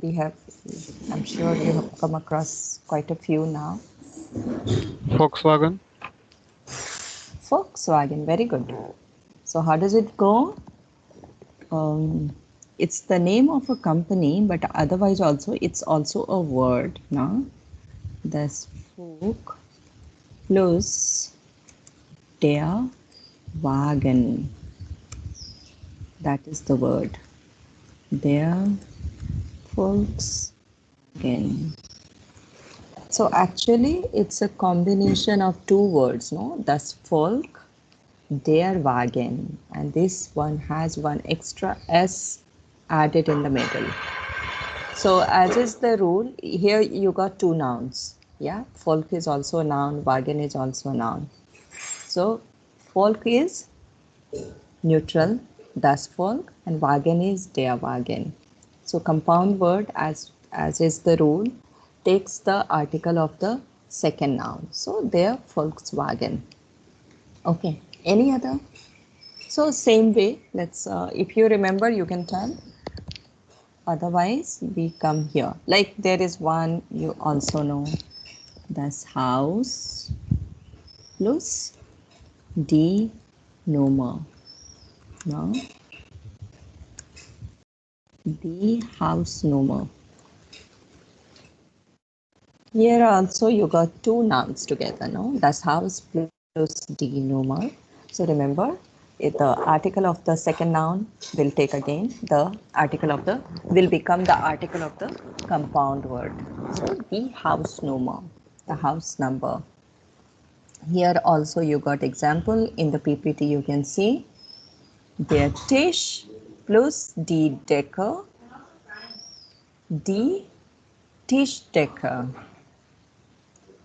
We have, I'm sure you have come across quite a few now. Volkswagen. Volkswagen, very good. So how does it go? It's the name of a company, but otherwise also it's also a word. No, das Volk plus der Wagen. That is the word. Der Volkswagen. So actually, it's a combination of two words. No, das Volk, der Wagen, and this one has one extra s added in the middle. So as is the rule, here you got two nouns. Yeah, folk is also a noun, wagen is also a noun. So folk is neutral, das Volk, and wagen is der Wagen. So compound word, as is the rule, takes the article of the second noun. So der Volkswagen. Okay. Any other? So same way. Let's. If you remember, you can tell. Otherwise, we come here. Like there is one you also know. Das Haus plus die Nummer. No? Die Hausnummer. Here also you got two nouns together, no? Das Haus plus die Nummer. So remember, the article of the second noun will take again the article of the, will become the article of the compound word. So die Hausnummer, the house number. Here also you got example in the PPT. You can see der Tisch plus die Decke, die Tischdecke.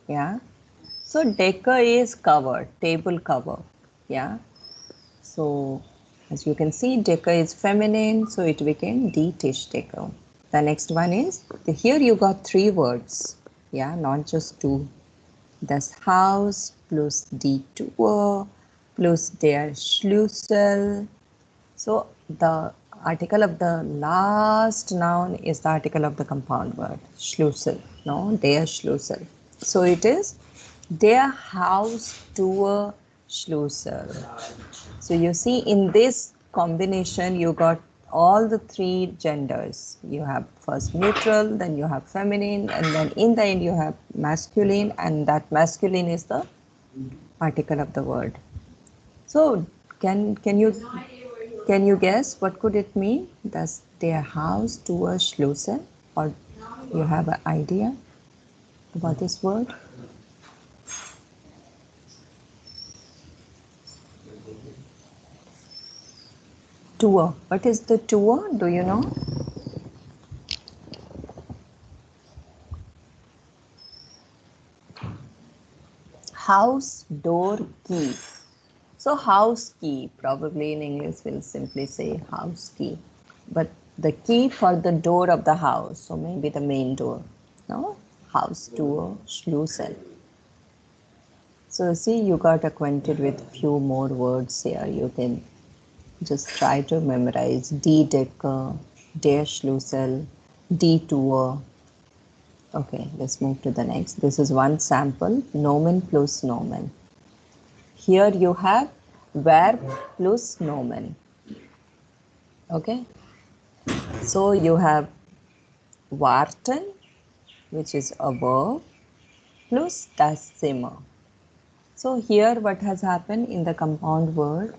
Yeah. So Decke is cover, table cover. Yeah. So as you can see, Decke is feminine, so it became die Tischdecke. The next one is, here you got three words. Yeah, not just two. Das Haus plus die Tür plus der Schlüssel. So the article of the last noun is the article of the compound word, Schlüssel, no, der Schlüssel. So it is der Haustür Schlüssel. So you see in this combination, you got all the three genders. You have first neutral, then you have feminine, and then in the end you have masculine, and that masculine is the article of the word. So can you guess what could it mean? Does their house to a Schlüssel? Or you have an idea about this word? Tour. What is the tour? Do you know? House door key. So house key, probably in English we'll simply say house key. But the key for the door of the house, so maybe the main door. No? House door, Schlüssel. So see, you got acquainted with few more words here. You can just try to memorize die Decke, der Schlüssel, die Tür. Okay, let's move to the next. This is one sample, nomen plus nomen. Here you have verb plus nomen. Okay, so you have warten, which is a verb, plus das Zimmer. So here what has happened in the compound word,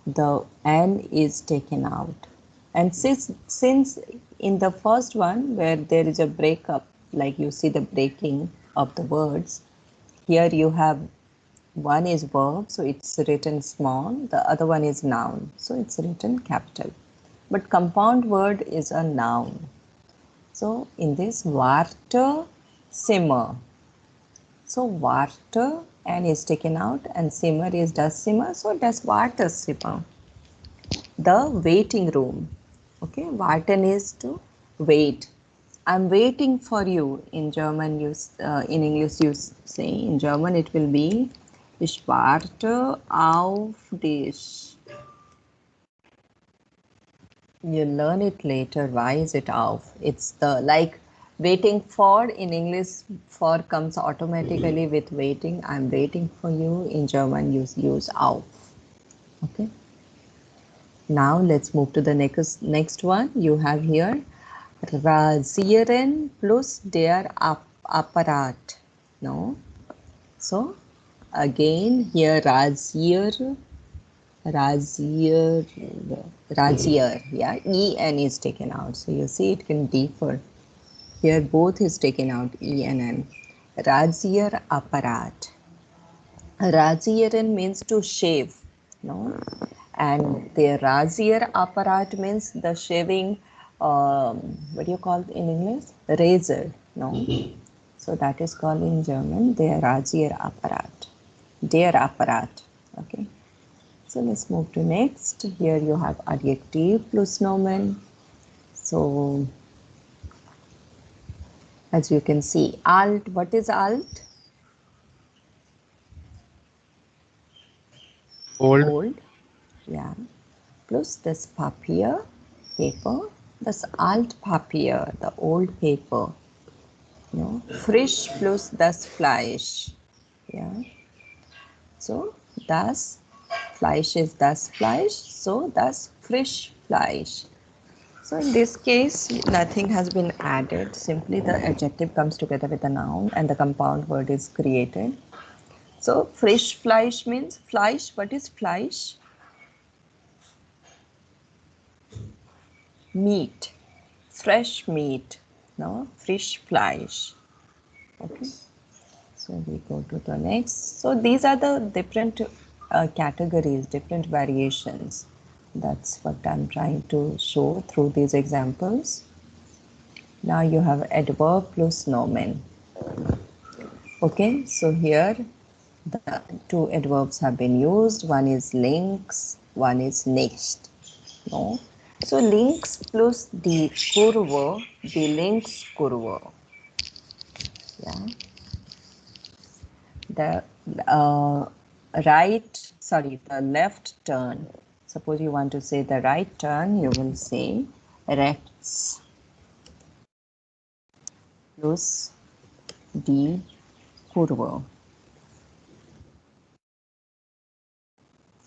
the n is taken out. And since in the first one where there is a breakup, like you see the breaking of the words, here you have one is verb, so it's written small, the other one is noun, so it's written capital. But compound word is a noun. So in this warte, simmer. So warte, n is taken out and simmer is das Zimmer, so das Wartezimmer. The waiting room. Okay, warten is to wait. I'm waiting for you. In German, in English you say. In German it will be ich warte auf dich. You learn it later. Why is it auf? It's the like waiting for in English, for comes automatically with waiting. I'm waiting for you. In German, you use auf. Okay. Now let's move to the next one. You have here rasieren plus der Apparat. No. So again here rasier, Razier, yeah, en is taken out. So you see it can differ. Here both is taken out, e and n. Razier Apparat. Razieren means to shave, no, and the Razier Apparat means the shaving. What do you call it in English? Razor, no. So that is called in German the Razier Apparat, der Apparat. Okay. So let's move to next. Here you have adjective plus nomen. So as you can see, alt. What is alt? Old. Old. Yeah. Plus this Papier, paper. Das alt Papier, the old paper. No. Frisch plus das Fleisch. Yeah. So das Fleisch is das Fleisch. So das frisch Fleisch. So in this case, nothing has been added. Simply the adjective comes together with the noun and the compound word is created. So frisch Fleisch means Fleisch. What is Fleisch? Meat. Fresh meat. No, frisch Fleisch. Okay. So we go to the next. So these are the different categories, different variations. That's what I'm trying to show through these examples. Now you have adverb plus nomen. Okay, so here the two adverbs have been used. One is links, one is nicht. No. So links plus the kurve, the links kurve. Yeah. The the left turn. Suppose you want to say the right turn, you will say rechts plus die Kurve.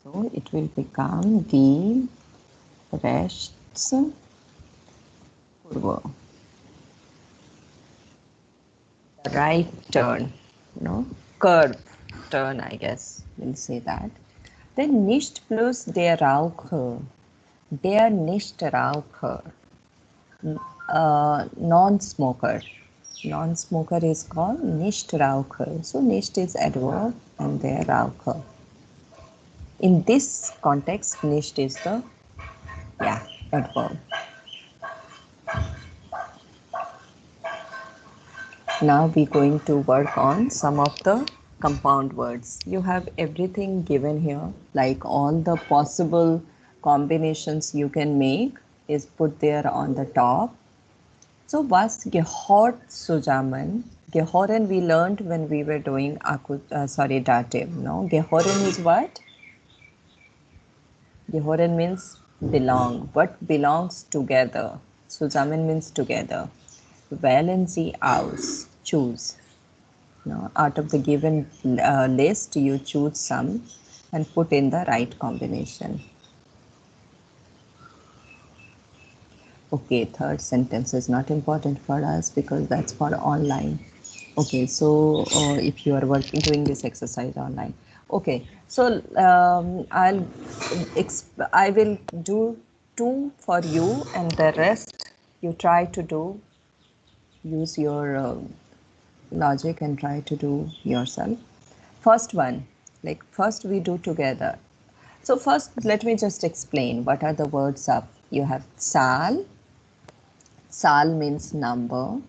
So it will become die rechts Kurve. The right turn, curve turn, I guess we'll say that. Then nicht plus der Raucher. Der Nichtraucher. Non-smoker. Non-smoker is called Nichtraucher. So nicht is adverb and der Raucher. In this context, nicht is the adverb. Now we're going to work on some of the compound words. You have everything given here, like all the possible combinations you can make is put there on the top. So was gehört zusammen? Gehören we learned when we were doing dative. No, gehören is what? Gehören means belong. What belongs together? Zusammen means together. Wählen Sie aus. Choose. Out of the given list, you choose some and put in the right combination. Okay, third sentence is not important for us because that's for online. Okay, so if you are doing this exercise online. Okay, so I will do 2 for you and the rest you try to do. Use your logic and try to do yourself. First one, like first we do together. So first let me just explain what are the words up. You have Zahl. Zahl means number.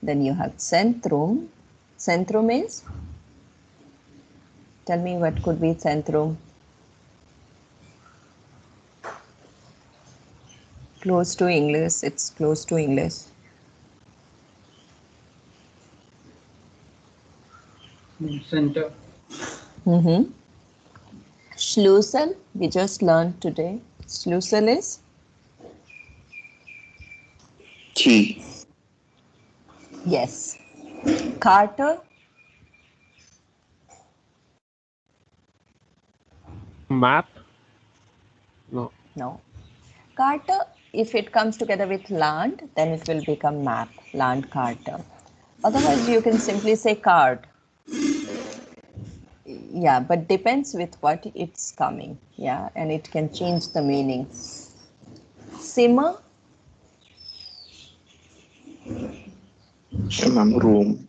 Then you have Zentrum. Zentrum is? Tell me what could be Zentrum. Close to English. It's close to English. Center. Schlüssel, we just learned today. Schlüssel is? Key. Yes. Carter. Map? No. No. Carter, if it comes together with land, then it will become map, land Carter. Otherwise, you can simply say card. Yeah, but depends with what it's coming. Yeah, and it can change the meaning. Simmer. Ma'am, room.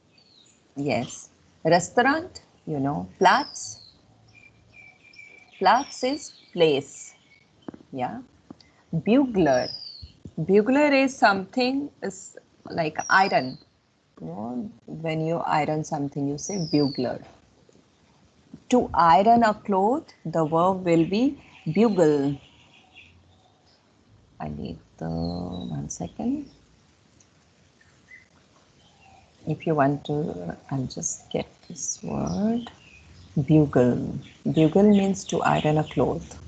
Yes. Restaurant, you know. Platz. Platz is place. Yeah. Bugler. Bugler is something is like iron. You know, when you iron something, you say bugler. To iron a cloth, the verb will be bugle. I need the 1 second. If you want to, I'll just get this word. Bugle. Bugle means to iron a cloth.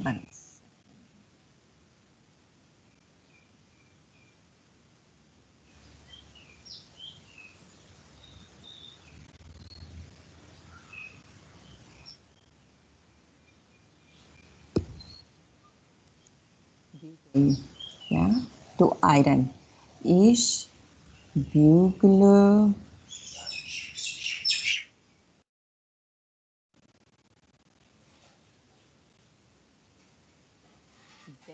Once. Yeah, to iron. Ish, bugler,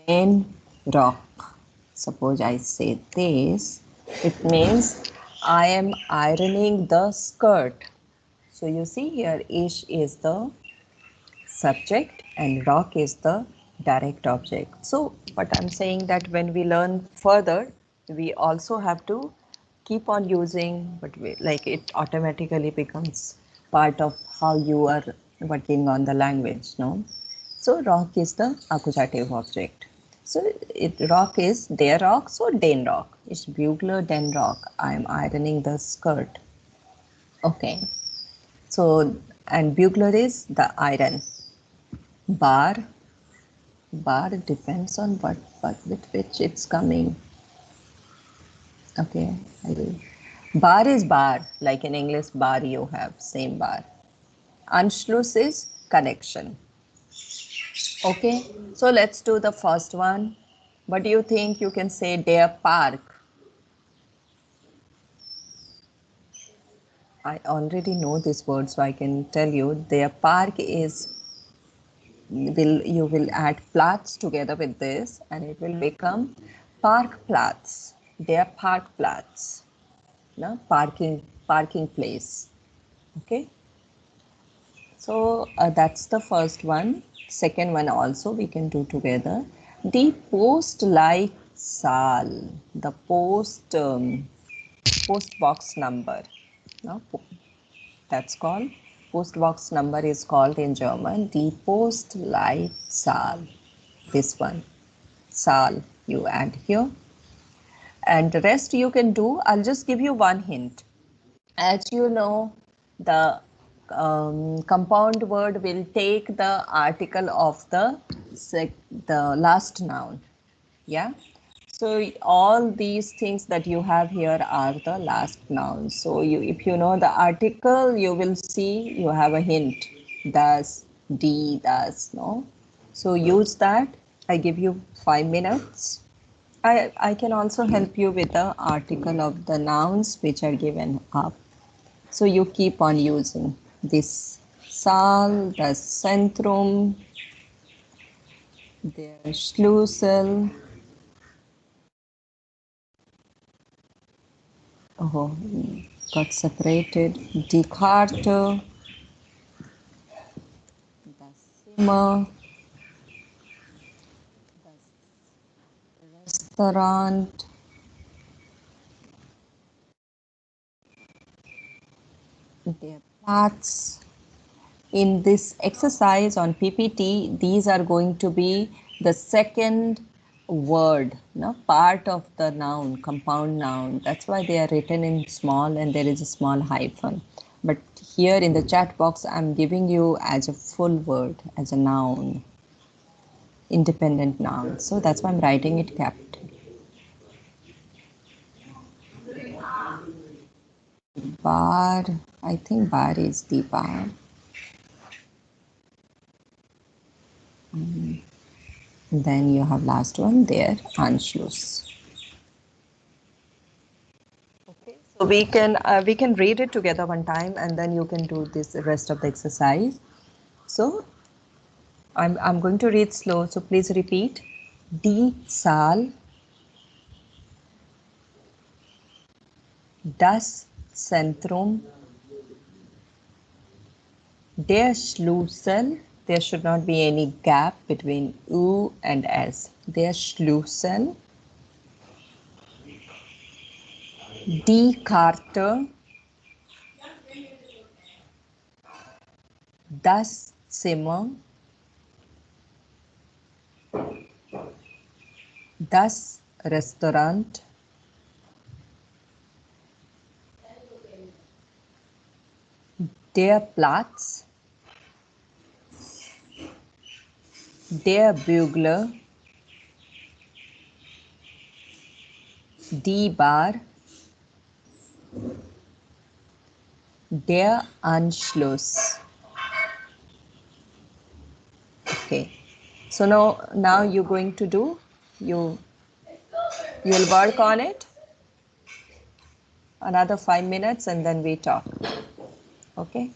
then rock. Suppose I say this, it means I am ironing the skirt. So you see here, ish is the subject and rock is the direct object. So what I'm saying that when we learn further, we also have to keep on using, but like it automatically becomes part of how you are working on the language, no? So rock is the accusative object. So rock is der rock, so den rock. It's bugler den rock. I'm ironing the skirt. Okay. So and bugler is the iron. Bar. Bar depends on what with which it's coming. Okay. Bar is bar, like in English bar you have, same bar. Anschluss is connection. Okay, so let's do the first one. What do you think? You can say der Park. I already know this word, so I can tell you der Park is, you will add Platz together with this and it will become Parkplatz. Der Parkplatz. No? Parking place. Okay. So that's the first one. Second one also we can do together. The post like Saal, the post box number. No, that's called post box number is called in German the post like Saal. This one, Saal, you add here, and the rest you can do. I'll just give you one hint. As you know, the compound word will take the article of the last noun. Yeah. So all these things that you have here are the last nouns. So if you know the article, you will see you have a hint. Das, die, das, no. So use that. I give you 5 minutes. I can also help you with the article of the nouns which are given up. So you keep on using this Saal, das Zentrum, der Schlüssel. Oh, got separated. Die Karte, das Zimmer, das Restaurant, der Platz. In this exercise on PPT, these are going to be the second word, no, part of the noun, compound noun. That's why they are written in small and there is a small hyphen. But here in the chat box, I'm giving you as a full word, as a noun, independent noun. So that's why I'm writing it capital. Bar, I think bar is the bar. Then you have last one there, Anschluss. Okay, so we can read it together one time, and then you can do this rest of the exercise. So I'm going to read slow, so please repeat. Die Zahl, das Zentrum, der Schlüssel. There should not be any gap between U and S. Der Schlüssel, die Karte, das Zimmer, das Restaurant, der Platz, der Bügler, die Bar, der Anschluss. Okay, so now you're going to do, you'll work on it another 5 minutes and then we talk. Okay.